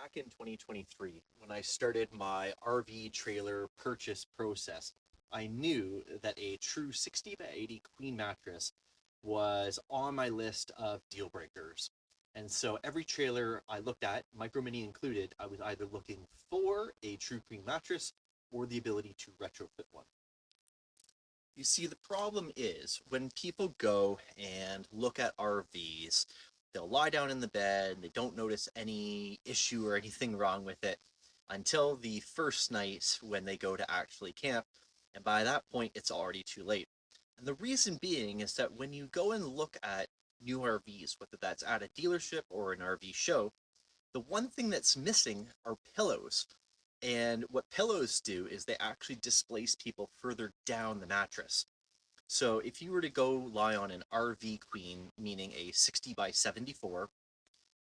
back in 2023, when I started my RV trailer purchase process, I knew that a true 60 by 80 queen mattress was on my list of deal breakers. And so every trailer I looked at, Micro Mini included, I was either looking for a true queen mattress or the ability to retrofit one. You see, the problem is when people go and look at RVs, they'll lie down in the bed, they don't notice any issue or anything wrong with it until the first night when they go to actually camp, and by that point, it's already too late. And the reason being is that when you go and look at new RVs, whether that's at a dealership or an RV show, the one thing that's missing are pillows. And what pillows do is they actually displace people further down the mattress. So if you were to go lie on an RV queen, meaning a 60 by 74,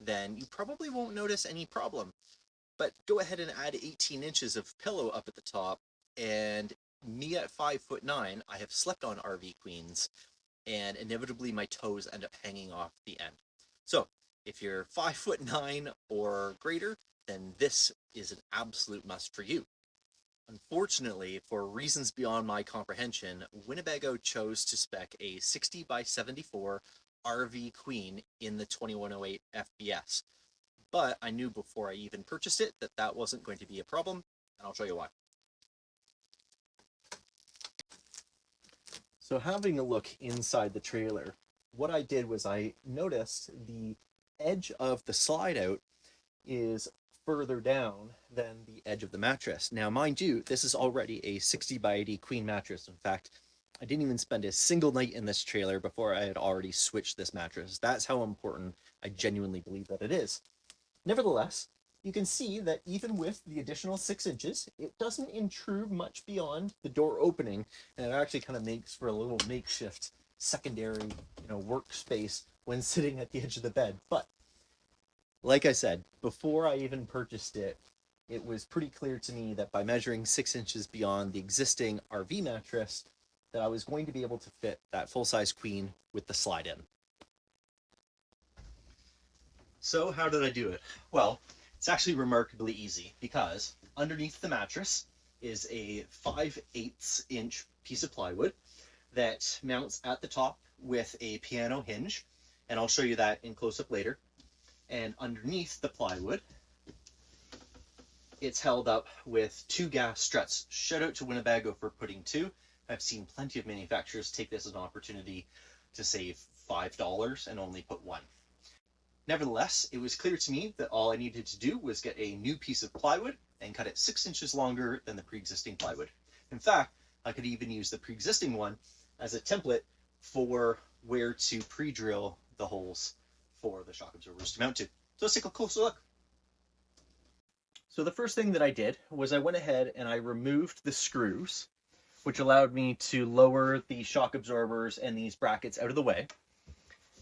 then you probably won't notice any problem. But go ahead and add 18 inches of pillow up at the top, and me at 5'9", I have slept on RV queens, and inevitably my toes end up hanging off the end. So if you're 5'9" or greater, then this is an absolute must for you. Unfortunately, for reasons beyond my comprehension, Winnebago chose to spec a 60 by 74 RV queen in the 2108 FBS. But I knew before I even purchased it that that wasn't going to be a problem, and I'll show you why. So having a look inside the trailer, what I did was I noticed the edge of the slide out is further down than the edge of the mattress. Now, mind you, this is already a 60 by 80 queen mattress. In fact, I didn't even spend a single night in this trailer before I had already switched this mattress. That's how important I genuinely believe that it is. Nevertheless, you can see that even with the additional 6 inches, it doesn't intrude much beyond the door opening, and it actually kind of makes for a little makeshift secondary, workspace when sitting at the edge of the bed. But like I said, before I even purchased it, it was pretty clear to me that by measuring 6 inches beyond the existing RV mattress, that I was going to be able to fit that full-size queen with the slide-in. So how did I do it? Well, it's actually remarkably easy because underneath the mattress is a 5/8 inch piece of plywood that mounts at the top with a piano hinge, and I'll show you that in close-up later. And underneath the plywood, it's held up with 2 gas struts. Shout out to Winnebago for putting 2. I've seen plenty of manufacturers take this as an opportunity to save $5 and only put 1. Nevertheless, it was clear to me that all I needed to do was get a new piece of plywood and cut it 6 inches longer than the pre-existing plywood. In fact, I could even use the pre-existing one as a template for where to pre-drill the holes for the shock absorbers to mount to. So let's take a closer look. So the first thing that I did was I went ahead and I removed the screws, which allowed me to lower the shock absorbers and these brackets out of the way.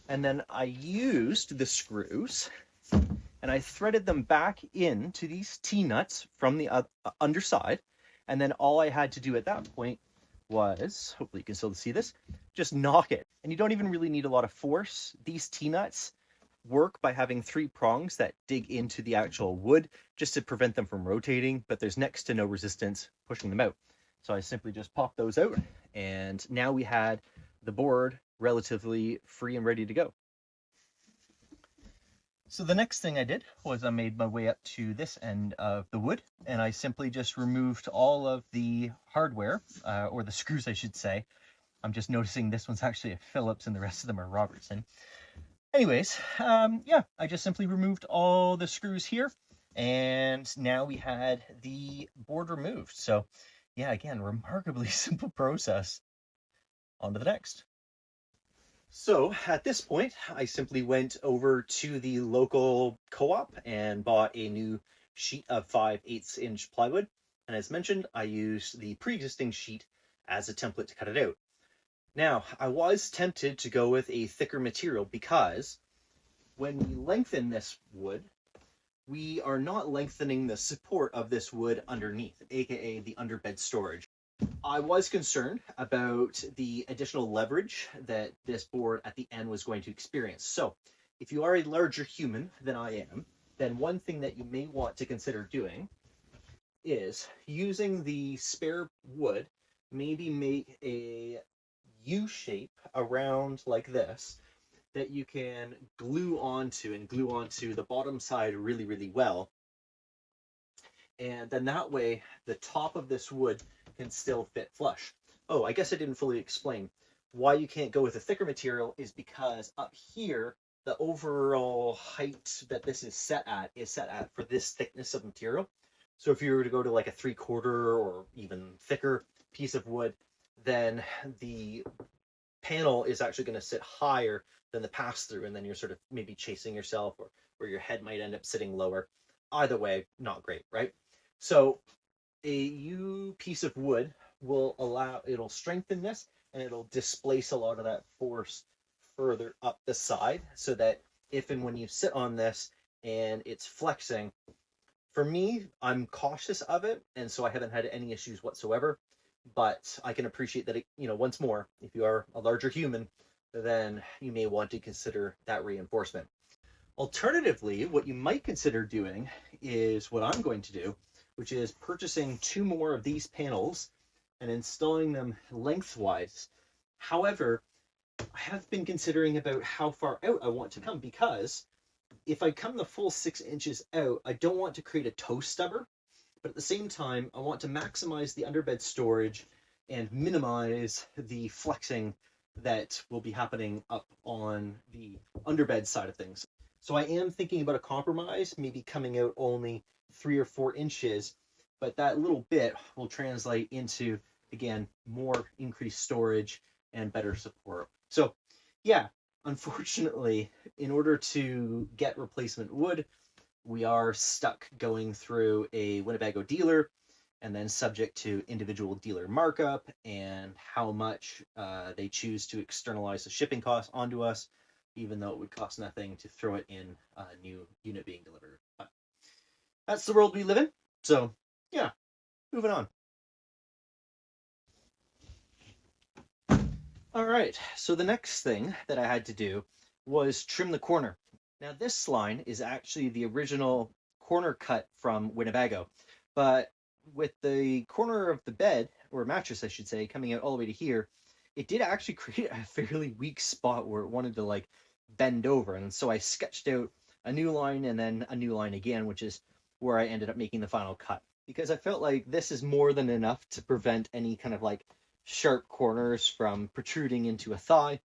And then I used the screws and I threaded them back into these T-nuts from the underside. And then all I had to do at that point was, hopefully you can still see this, just knock it. And you don't even really need a lot of force. These T-nuts work by having 3 prongs that dig into the actual wood just to prevent them from rotating, but there's next to no resistance pushing them out. So I simply just popped those out, and now we had the board relatively free and ready to go. So the next thing I did was I made my way up to this end of the wood, and I simply just removed all of the hardware, or the screws I should say. I'm just noticing this one's actually a Phillips and the rest of them are Robertson. Anyways, yeah, I just simply removed all the screws here, and now we had the board removed. So yeah, again, remarkably simple process. On to the next. So at this point, I simply went over to the local co-op and bought a new sheet of 5/8 inch plywood. And as mentioned, I used the pre-existing sheet as a template to cut it out. Now, I was tempted to go with a thicker material because when we lengthen this wood, we are not lengthening the support of this wood underneath, aka the underbed storage. I was concerned about the additional leverage that this board at the end was going to experience. So if you are a larger human than I am, then one thing that you may want to consider doing is using the spare wood, maybe make a U shape around like this that you can glue onto and glue onto the bottom side really, really well. And then that way, the top of this wood can still fit flush. Oh, I guess I didn't fully explain. Why you can't go with a thicker material is because up here, the overall height that this is set at for this thickness of material. So if you were to go to like a 3/4 or even thicker piece of wood, then the panel is actually going to sit higher than the pass through, and then you're sort of maybe chasing yourself, or where your head might end up sitting lower. Either way, not great, right? So a U piece of wood it'll strengthen this, and it'll displace a lot of that force further up the side, so that if and when you sit on this and it's flexing, for me, I'm cautious of it, and so I haven't had any issues whatsoever. But I can appreciate that, once more, if you are a larger human, then you may want to consider that reinforcement. Alternatively, what you might consider doing is what I'm going to do, which is purchasing 2 more of these panels and installing them lengthwise. However, I have been considering about how far out I want to come, because if I come the full 6 inches out, I don't want to create a toe stubber, but at the same time, I want to maximize the underbed storage and minimize the flexing that will be happening up on the underbed side of things. So I am thinking about a compromise, maybe coming out only 3 or 4 inches, but that little bit will translate into, again, more increased storage and better support. So yeah, unfortunately, in order to get replacement wood, we are stuck going through a Winnebago dealer, and then subject to individual dealer markup and how much they choose to externalize the shipping costs onto us, even though it would cost nothing to throw it in a new unit being delivered. But that's the world we live in. So yeah, moving on. All right, so the next thing that I had to do was trim the corner. Now this line is actually the original corner cut from Winnebago, but with the corner of the bed, or mattress I should say, coming out all the way to here, it did actually create a fairly weak spot where it wanted to like bend over. And so I sketched out a new line and then a new line again, which is where I ended up making the final cut. Because I felt like this is more than enough to prevent any kind of like sharp corners from protruding into a thigh,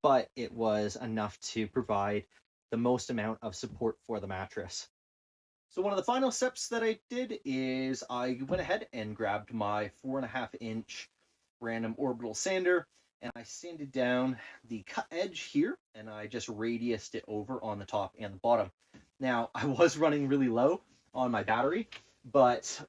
but it was enough to provide the most amount of support for the mattress. So one of the final steps that I did is I went ahead and grabbed my 4.5-inch random orbital sander, and I sanded down the cut edge here, and I just radiused it over on the top and the bottom. Now, I was running really low on my battery, but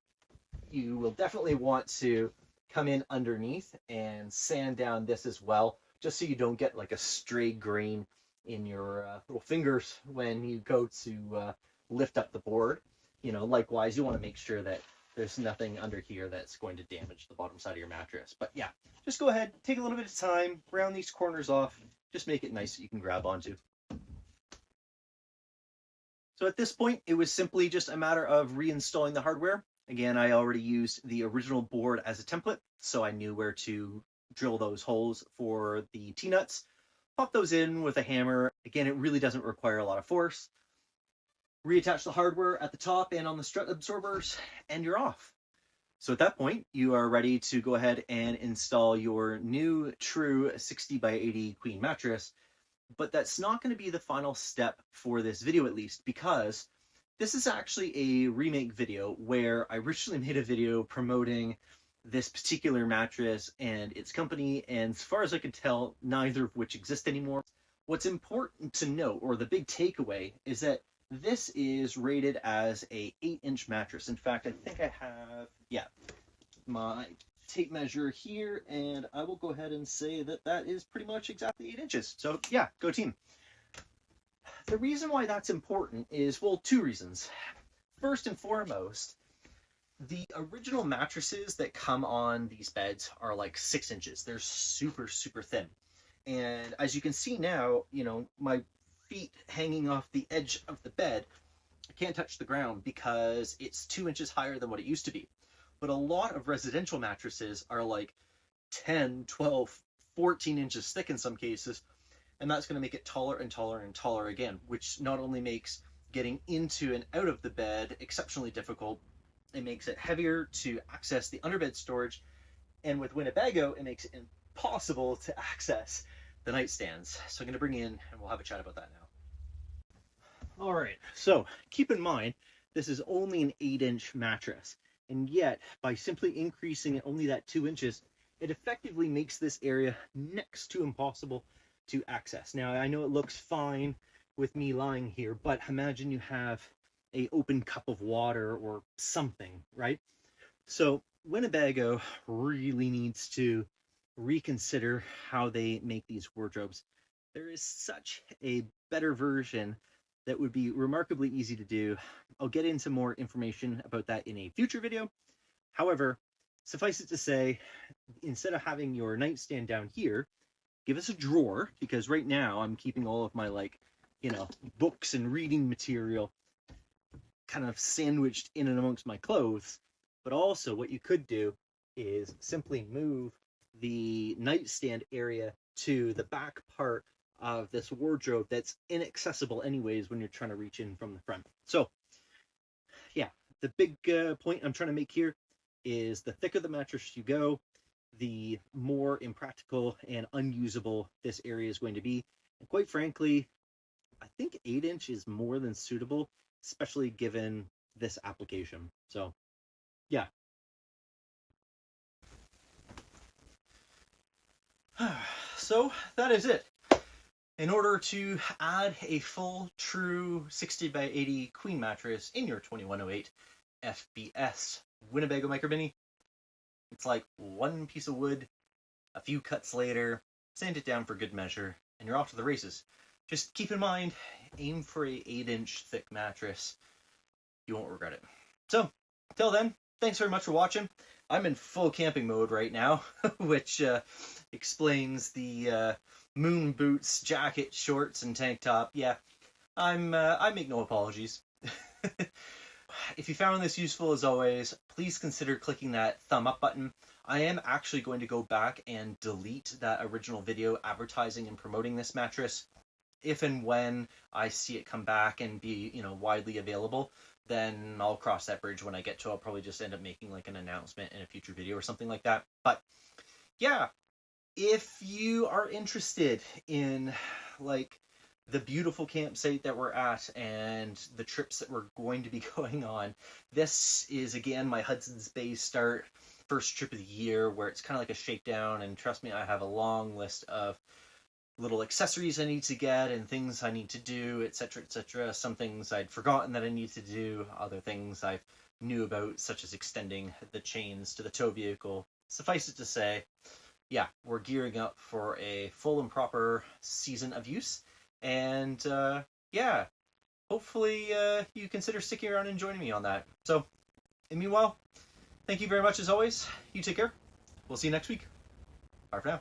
you will definitely want to come in underneath and sand down this as well, just so you don't get like a stray grain in your little fingers when you go to lift up the board. Likewise, you want to make sure that there's nothing under here that's going to damage the bottom side of your mattress. But yeah, just go ahead, take a little bit of time, round these corners off, just make it nice so you can grab onto. So at this point, it was simply just a matter of reinstalling the hardware. Again, I already used the original board as a template, so I knew where to drill those holes for the T-nuts. Pop those in with a hammer. Again, it really doesn't require a lot of force. Reattach the hardware at the top and on the strut absorbers, and you're off. So at that point, you are ready to go ahead and install your new true 60x80 queen mattress. But that's not going to be the final step for this video, at least, because this is actually a remake video where I originally made a video promoting this particular mattress and its company, and as far as I can tell, neither of which exist anymore. What's important to note, or the big takeaway, is that this is rated as a 8-inch mattress. In fact, I think I have, my tape measure here, and I will go ahead and say that that is pretty much exactly 8 inches. So yeah, go team. The reason why that's important is, well, 2 reasons. First and foremost, the original mattresses that come on these beds are like 6 inches. They're super, super thin. And as you can see now, my feet hanging off the edge of the bed I can't touch the ground because it's 2 inches higher than what it used to be. But a lot of residential mattresses are like 10, 12, 14 inches thick in some cases, and that's going to make it taller and taller and taller again, which not only makes getting into and out of the bed exceptionally difficult, it makes it heavier to access the underbed storage, and with Winnebago, it makes it impossible to access the nightstands. So I'm going to bring in, and we'll have a chat about that now. All right, so keep in mind, this is only an 8-inch mattress, and yet by simply increasing it only that 2 inches, it effectively makes this area next to impossible to access. Now, I know it looks fine with me lying here, but imagine you have a open cup of water or something, right? So Winnebago really needs to reconsider how they make these wardrobes. There is such a better version that would be remarkably easy to do. I'll get into more information about that in a future video. However, suffice it to say, instead of having your nightstand down here, give us a drawer, because right now I'm keeping all of my books and reading material kind of sandwiched in and amongst my clothes. But also what you could do is simply move the nightstand area to the back part of this wardrobe that's inaccessible anyways when you're trying to reach in from the front. So yeah, the big point I'm trying to make here is the thicker the mattress you go, the more impractical and unusable this area is going to be. And quite frankly, I think 8-inch is more than suitable, especially given this application. So yeah. So that is it. In order to add a full true 60 by 80 queen mattress in your 2108 FBS Winnebago Micro Mini, it's like one piece of wood, a few cuts later, sand it down for good measure, and you're off to the races. Just keep in mind, aim for a 8-inch thick mattress. You won't regret it. So, till then, thanks very much for watching. I'm in full camping mode right now, which explains the moon boots, jacket, shorts, and tank top. Yeah, I make no apologies. If you found this useful, as always, please consider clicking that thumb up button. I am actually going to go back and delete that original video advertising and promoting this mattress. If and when I see it come back and be, widely available, then I'll cross that bridge when I get to it. I'll probably just end up making like an announcement in a future video or something like that. But yeah, if you are interested in the beautiful campsite that we're at and the trips that we're going to be going on, this is again my Hudson's Bay start first trip of the year, where it's kind of like a shakedown, and trust me, I have a long list of little accessories I need to get and things I need to do, etc., etc. Some things I'd forgotten that I need to do, other things I knew about, such as extending the chains to the tow vehicle. Suffice it to say, yeah, we're gearing up for a full and proper season of use, and yeah, hopefully you consider sticking around and joining me on that. So, meanwhile, thank you very much as always. You take care. We'll see you next week. Bye for now.